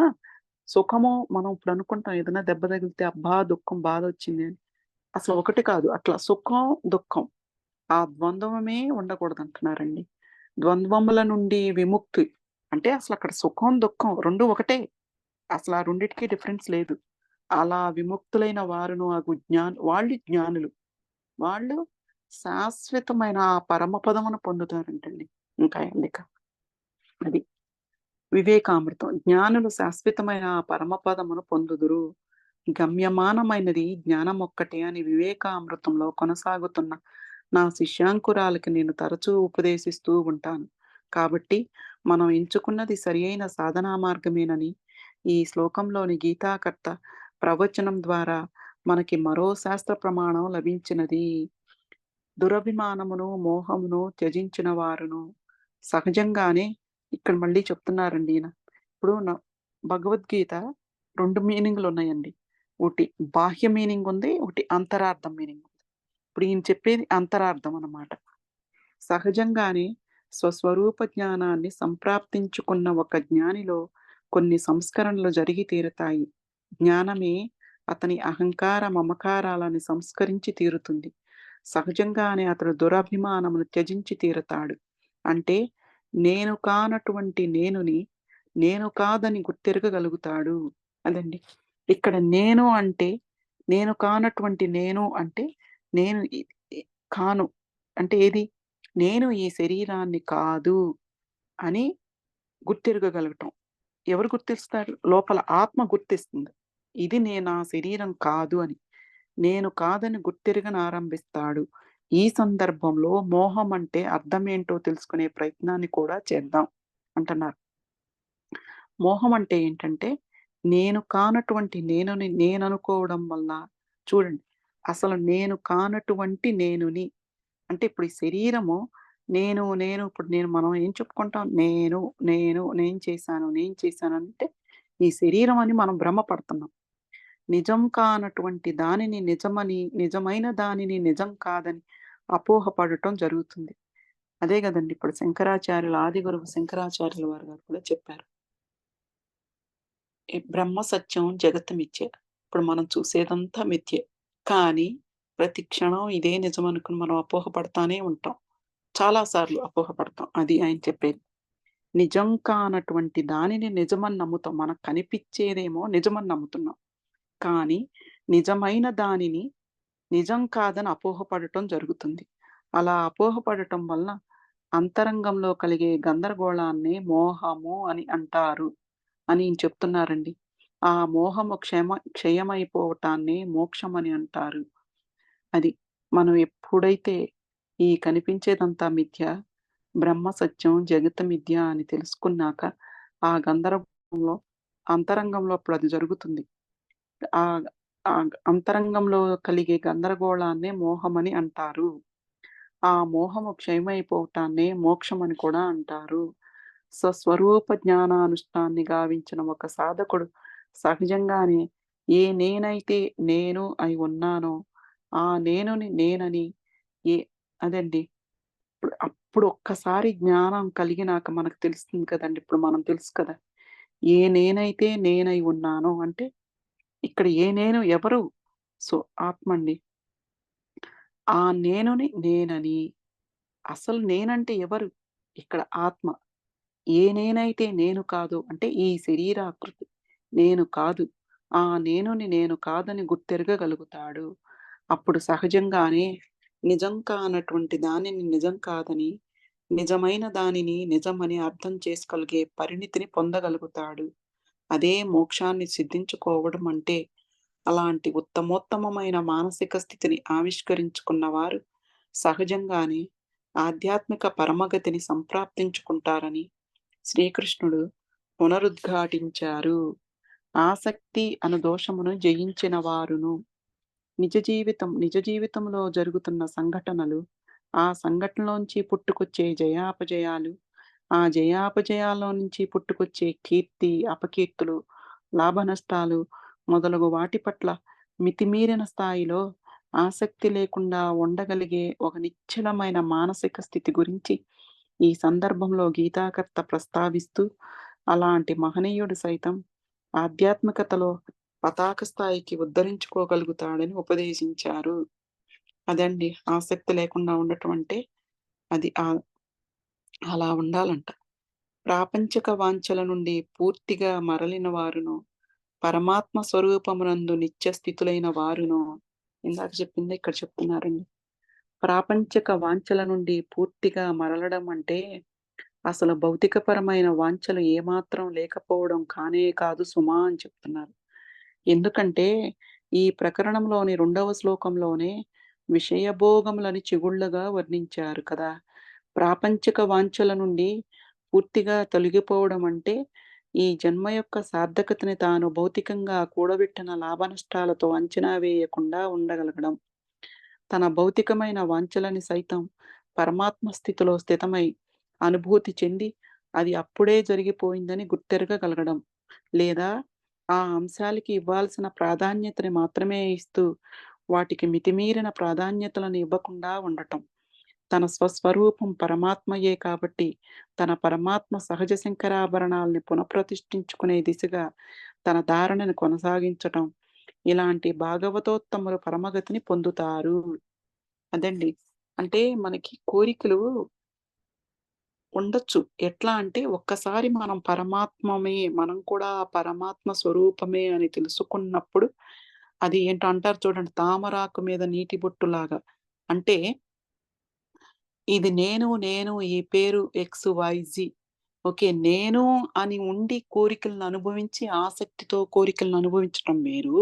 సుఖము మనం ఇప్పుడు అనుకుంటాం ఏదైనా దెబ్బ తగిలితే అబ్బా! దుఃఖం బాధొచ్చింది అని. అసలు ఒకటి కాదు. అట్లా సుఖం, దుఃఖం ఆ ద్వంద్వమే ఉండకూడదంటున్నారండి. ద్వంద్వముల నుండి విముక్తి అంటే అసలక్కడ సుఖం, దుఃఖం 2 ఒకటే. అసల ఆ రెండిటికి డిఫరెన్స్ లేదు. అలా విముక్తులైన వారును వాళ్ళు జ్ఞానులు. వాళ్ళు శాశ్వతమైన ఆ పరమపదమును పొందుతారంటండి. ఇంకా ఎల్లిక. అది. వివేకామృతం. జ్ఞానులు శాశ్వతమైన ఆ పరమపదమును పొందుదురు. గమ్యమానమైనది జ్ఞానమొక్కటే అని వివేకామృతంలో కొనసాగుతున్న నా శిష్యాంకురాలికి నేను తరచూ ఉపదేశిస్తూ ఉంటాను. కాబట్టి మనం ఎంచుకున్నది సరియైన సాధనా మార్గమేనని ఈ శ్లోకంలోని గీతాకర్త ప్రవచనం ద్వారా మనకి మరో శాస్త్ర ప్రమాణం లభించినది. దురభిమానమును, మోహమును త్యజించిన వారును సహజంగానే ఇక్కడ మళ్ళీ చెప్తున్నారండి ఈయన. ఇప్పుడు భగవద్గీత 2 మీనింగులున్నాయండి. ఒకటి బాహ్య మీనింగ్ ఉంది. ఒకటి అంతరార్థం మీనింగ్ ఉంది. ఇప్పుడు ఈయన చెప్పేది అంతరార్థం అన్నమాట. సహజంగానే స్వస్వరూప జ్ఞానాన్ని సంప్రాప్తించుకున్న ఒక జ్ఞానిలో కొన్ని సంస్కరణలు జరిగి తీరతాయి. జ్ఞానమే అతని అహంకార, మమకారాలను సంస్కరించి తీరుతుంది. సహజంగానే అతడు దురభిమానమును త్యజించి తీరతాడు. అంటే నేను కానటువంటి నేనుని నేను కాదని గుర్తెరగగలుగుతాడు. అదండి. ఇక్కడ నేను అంటే నేను కానటువంటి నేను అంటే నేను ఇ ఇ కాను. అంటే ఏది? నేను ఈ శరీరాన్ని కాదు అని గుర్తెరగగలగటం. ఎవరు గుర్తిస్తారు? లోపల ఆత్మ గుర్తిస్తుంది. ఇది నేనా శరీరం కాదు అని. నేను కాదని గుర్తెరగనారంభిస్తాడు. ఈ సందర్భంలో మోహం అంటే అర్థమేంటో తెలుసుకునే ప్రయత్నాన్ని కూడా చేద్దాం అంటున్నారు. మోహం అంటే ఏంటంటే, నేను కానటువంటి నేనుని నేననుకోవడం వల్ల చూడండి. అసలు నేను కానటువంటి నేనుని అంటే ఇప్పుడు ఈ శరీరము నేను మనం ఏం చెప్పుకుంటాం? నేను చేశానంటే ఈ శరీరం అని మనం భ్రమ పడుతున్నాం. నిజం కానటువంటి దానిని నిజమని, నిజమైన దానిని నిజం కాదని అపోహ పడటం జరుగుతుంది. అదే గదండీ! ఇప్పుడు ఆది గురువు శంకరాచార్యుల వారు గారు కూడా చెప్పారు. ఈ బ్రహ్మ సత్యం జగత్తు మిథ్య. ఇప్పుడు మనం చూసేదంతా మిథ్యే. కానీ ప్రతి క్షణం ఇదే నిజం అనుకుని మనం అపోహ పడతానే ఉంటాం. చాలా సార్లు అపోహ పడతాం. అది ఆయన చెప్పేది. నిజం కానటువంటి దానిని నిజమని నమ్ముతాం. మనకు కనిపిచ్చేదేమో నిజమని నమ్ముతున్నాం. కానీ నిజమైన దానిని నిజం కాదని అపోహపడటం జరుగుతుంది. అలా అపోహపడటం వల్ల అంతరంగంలో కలిగే గందరగోళాన్ని మోహము అని అంటారు అని ఈయన చెప్తున్నారండి. ఆ మోహము క్షయమైపోవటాన్ని మోక్షమని అంటారు. అది. మనం ఎప్పుడైతే ఈ కనిపించేదంతా మిథ్య, బ్రహ్మ సత్యం, జగత్తు మిథ్య అని తెలుసుకున్నాక ఆ గందరగోళంలో అంతరంగంలో అప్పుడది జరుగుతుంది. ఆహ్, అంతరంగంలో కలిగే గందరగోళాన్నే మోహమని అంటారు. ఆ మోహము క్షయమైపోవటాన్నే మోక్షమని కూడా అంటారు. స్వస్వరూప జ్ఞానానుష్ఠాన్ని గావించిన ఒక సాధకుడు సహజంగానే ఏ నేనైతే నేను అయి ఉన్నానో, ఆ నేనుని నేనని ఏ అదండి. అప్పుడు ఒక్కసారి జ్ఞానం కలిగినాక మనకు తెలుస్తుంది కదండీ! ఇప్పుడు మనం తెలుసు కదా! ఏ నేనైతే నేనై ఉన్నానో అంటే ఇక్కడ ఏ నేను ఎవరు? సో, ఆత్మండి. ఆ నేనుని నేనని, అసలు నేనంటే ఎవరు? ఇక్కడ ఆత్మ. ఏ నేనైతే నేను కాదో అంటే ఈ శరీరాకృతి నేను కాదు. ఆ నేనుని నేను కాదని గుర్తెరగగలుగుతాడు. అప్పుడు సహజంగానే నిజం కానటువంటి దానిని నిజం కాదని, నిజమైన దానిని నిజమని అర్థం చేసుకోగలిగే పరిణితిని పొందగలుగుతాడు. అదే మోక్షాన్ని సిద్ధించుకోవడం అంటే, అలాంటి ఉత్తమోత్తమమైన మానసిక స్థితిని ఆవిష్కరించుకున్నవారు సహజంగానే ఆధ్యాత్మిక పరమగతిని సంప్రాప్తించుకుంటారని శ్రీకృష్ణుడు పునరుద్ఘాటించారు. ఆసక్తి అను దోషమును జయించిన వారును. నిజ జీవితంలో జరుగుతున్న సంఘటనలు, ఆ సంఘటనలోంచి పుట్టుకొచ్చే జయాపజయాలు, ఆ జయాపజయాల్లో నుంచి పుట్టుకొచ్చే కీర్తి, అపకీర్తులు, లాభనష్టాలు మొదలగు వాటి పట్ల మితిమీరిన స్థాయిలో ఆసక్తి లేకుండా ఉండగలిగే ఒక నిశ్చలమైన మానసిక స్థితి గురించి ఈ సందర్భంలో గీతాకర్త ప్రస్తావిస్తూ, అలాంటి మహనీయుడు సైతం ఆధ్యాత్మికతలో పతాక స్థాయికి ఉద్ధరించుకోగలుగుతాడని ఉపదేశించారు. అదండి ఆసక్తి లేకుండా ఉండటం అంటే అది అలా ఉండాలంట. ప్రాపంచిక వాంఛల నుండి పూర్తిగా మరలిన వారును, పరమాత్మ స్వరూపమునందు నిత్య స్థితులైన వారును. ఇందాక చెప్పిందే ఇక్కడ చెప్తున్నారండి. ప్రాపంచిక వాంఛల నుండి పూర్తిగా మరలడం అంటే అసలు భౌతికపరమైన వాంఛలు ఏమాత్రం లేకపోవడం కానే కాదు సుమా అని చెప్తున్నారు. ఎందుకంటే ఈ ప్రకరణంలోని 2వ శ్లోకంలోనే విషయభోగములని చిగుళ్ళగా వర్ణించారు కదా! ప్రాపంచిక వాంఛల నుండి పూర్తిగా తొలగిపోవడం అంటే ఈ జన్మ యొక్క సార్థకతని తాను భౌతికంగా కూడబెట్టిన లాభనష్టాలతో అంచనా వేయకుండా ఉండగలగడం. తన భౌతికమైన వాంఛలని సైతం పరమాత్మ స్థితిలో స్థితమై అనుభూతి చెంది అది అప్పుడే జరిగిపోయిందని గుర్తెరగగలగడం. లేదా ఆ అంశాలకి ఇవ్వాల్సిన ప్రాధాన్యతని మాత్రమే ఇస్తూ వాటికి మితిమీరిన ప్రాధాన్యతలను ఇవ్వకుండా ఉండటం. తన స్వస్వరూపం పరమాత్మయే కాబట్టి తన పరమాత్మ సహజ శంకరాభరణాల్ని పునఃప్రతిష్ఠించుకునే దిశగా తన ధారణను కొనసాగించటం. ఇలాంటి భాగవతోత్తములు పరమగతిని పొందుతారు. అదండి. అంటే మనకి కోరికలు ఉండొచ్చు. ఎట్లా అంటే ఒక్కసారి మనం పరమాత్మమే, మనం కూడా పరమాత్మ స్వరూపమే అని తెలుసుకున్నప్పుడు అది ఏంటో అంటారు చూడండి, తామరాకు మీద నీటి బొట్టులాగా. అంటే ఇది నేను ఈ పేరు ఎక్స్-వై-జి. ఓకే. నేను అని ఉండి కోరికలను అనుభవించి ఆసక్తితో కోరికలను అనుభవించటం వేరు.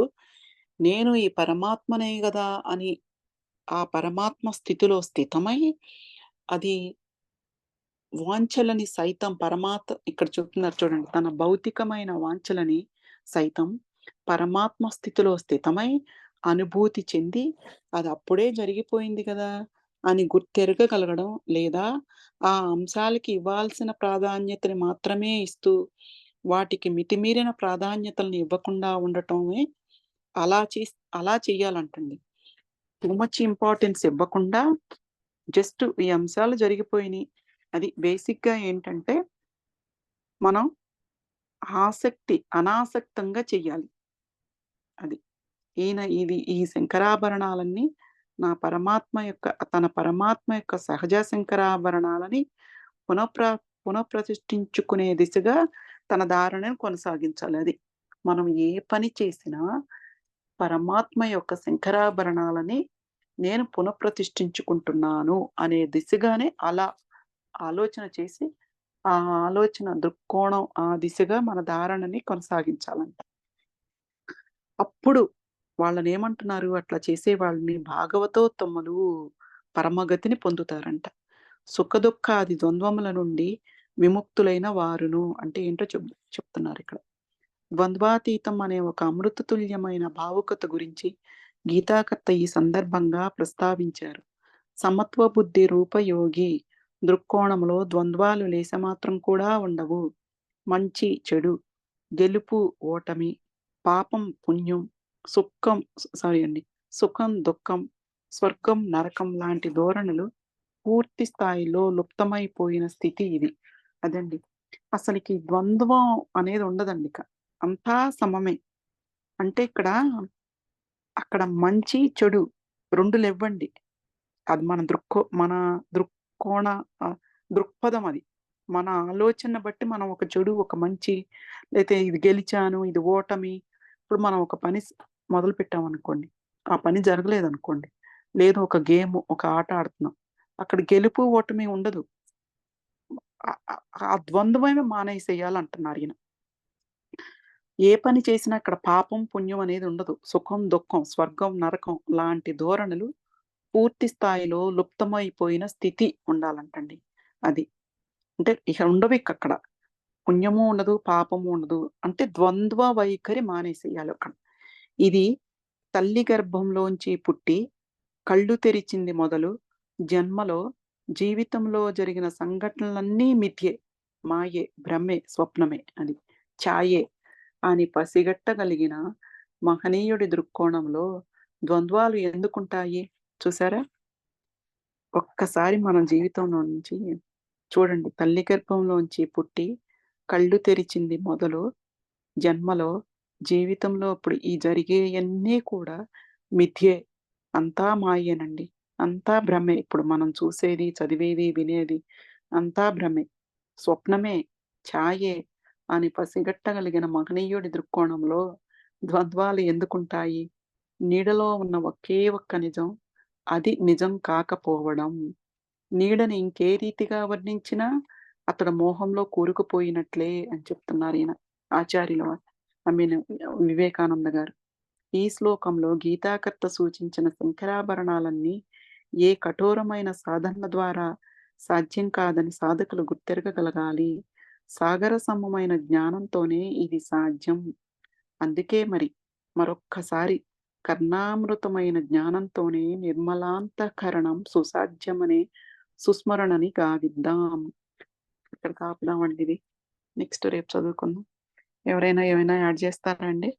నేను ఈ పరమాత్మనే గదా అని ఆ పరమాత్మ స్థితిలో స్థితమై అది వాంఛలని సైతం ఇక్కడ చెప్తున్నారు చూడండి. తన భౌతికమైన వాంఛలని సైతం పరమాత్మ స్థితిలో స్థితమై అనుభూతి చెంది అది అప్పుడే జరిగిపోయింది గదా అని గుర్తెరగగలగడం. లేదా ఆ అంశాలకి ఇవ్వాల్సిన ప్రాధాన్యతని మాత్రమే ఇస్తూ వాటికి మితిమీరిన ప్రాధాన్యతలను ఇవ్వకుండా ఉండటమే అలా చెయ్యాలంటండి. టూ మచ్ ఇంపార్టెన్స్ ఇవ్వకుండా జస్ట్ ఈ అంశాలు జరిగిపోయినియి. అది బేసిక్‌గా ఏంటంటే, మనం అనాసక్తంగా చెయ్యాలి. అది. ఈ శంకరాభరణాలన్నీ తన పరమాత్మ యొక్క సహజ శంకరాభరణాలని పునఃప్ర పునఃప్రతిష్ఠించుకునే దిశగా తన ధారణను కొనసాగించాలి. అది. మనం ఏ పని చేసినా పరమాత్మ యొక్క శంకరాభరణాలని నేను పునఃప్రతిష్ఠించుకుంటున్నాను అనే దిశగానే అలా ఆలోచన చేసి, ఆ ఆలోచన దృక్కోణం ఆ దిశగా మన ధారణని కొనసాగించాలంట. అప్పుడు వాళ్ళనేమంటున్నారు అట్లా చేసే వాళ్ళని భాగవతోత్తములు పరమగతిని పొందుతారంట. సుఖదుఃఖాది ద్వంద్వముల నుండి విముక్తులైన వారును అంటే ఏంటో చెప్తున్నారిక్కడ. ద్వంద్వాతీతం అనే ఒక అమృతతుల్యమైన భావుకత గురించి గీతాకర్త ఈ సందర్భంగా ప్రస్తావించారు. సమత్వ బుద్ధి రూపయోగి దృక్కోణంలో ద్వంద్వాలు లేశమాత్రం కూడా ఉండవు. మంచి చెడు, గెలుపు ఓటమి, పాపం పుణ్యం, సుఖం దుఃఖం, స్వర్గం నరకం లాంటి ధోరణులు పూర్తి స్థాయిలో లుప్తమైపోయిన స్థితి ఇది. అదండి. అసలుకి ద్వంద్వం అనేది ఉండదండి ఇక. అంతా సమమే. అంటే అక్కడ మంచి చెడు 2 లెవ్వండి. అది మన దృక్కోణ దృక్పథం అది. మన ఆలోచనను బట్టి మనం ఒక చెడు, ఒక మంచి, లేతే ఇది గెలిచాను, ఇది ఓటమి. ఇప్పుడు మనం ఒక పని మొదలుపెట్టామనుకోండి. ఆ పని జరగలేదనుకోండి. లేదు ఒక ఒక ఆట ఆడుతున్నాం. అక్కడ గెలుపు, ఓటమి ఉండదు. ఆ ద్వంద్వమే మానేసేయాలంటున్నారీయన. ఏ పని చేసినా అక్కడ పాపం, పుణ్యం అనేది ఉండదు. సుఖం, దుఃఖం, స్వర్గం, నరకం లాంటి ధోరణులు పూర్తి స్థాయిలో లుప్తమైపోయిన స్థితి ఉండాలంటండి. అది. అంటే ఇక ఉండవికక్కడ. పుణ్యము ఉండదు, పాపము ఉండదు. అంటే ద్వంద్వ వైఖరి మానేసేయాలక్కడ. ఇది తల్లి గర్భంలోంచి పుట్టి, కళ్ళు తెరిచింది మొదలు, జన్మలో, జీవితంలో జరిగిన సంఘటనలన్నీ మిథ్యే, మాయే, భ్రమే, స్వప్నమే అది. ఛాయే అని పసిగట్టగలిగిన మహనీయుడి దృక్కోణంలో ద్వంద్వాలు ఎందుకుంటాయి? చూసారా? ఒక్కసారి మన జీవితంలో నుంచి చూడండి, తల్లి గర్భంలోంచి పుట్టి, కళ్ళు తెరిచింది మొదలు, జన్మలో, జీవితంలో ఇప్పుడు ఈ జరిగేయన్నీ కూడా మిథ్యే. అంతా మాయేనండి. అంతా భ్రమే. ఇప్పుడు మనం చూసేది, చదివేది, వినేది అంతా భ్రమే. స్వప్నమే, ఛాయే అని పసిగట్టగలిగిన మహనీయుడి దృక్కోణంలో ద్వంద్వాలు ఎందుకుంటాయి? నీడలో ఉన్న ఒకే ఒక్క నిజం, అది నిజం కాకపోవడం. నీడని ఇంకే రీతిగా వర్ణించినా అతడు మోహంలో కూరుకుపోయినట్లే అని చెప్తున్నారీయన. ఆచార్యుల వారు. ఐ మీన్ వివేకానంద గారు. ఈ శ్లోకంలో గీతాకర్త సూచించిన శంకరాభరణాలన్నీ ఏ కఠోరమైన సాధనల ద్వారా సాధ్యం కాదని సాధకులు గుర్తెరగగలగాలి. సాగర సమమైన జ్ఞానంతోనే ఇది సాధ్యం. అందుకే మరొక్కసారి కర్ణామృతమైన జ్ఞానంతోనే నిర్మలాంతఃకరణం సుసాధ్యమనే సుస్మరణని గావిద్దాం. ఇక్కడికి ఆపుదామండి ఇది. నెక్స్ట్ రేపు చదువుకుందాం. ఎవరైనా ఏమైనా యాడ్ చేస్తారా అండి?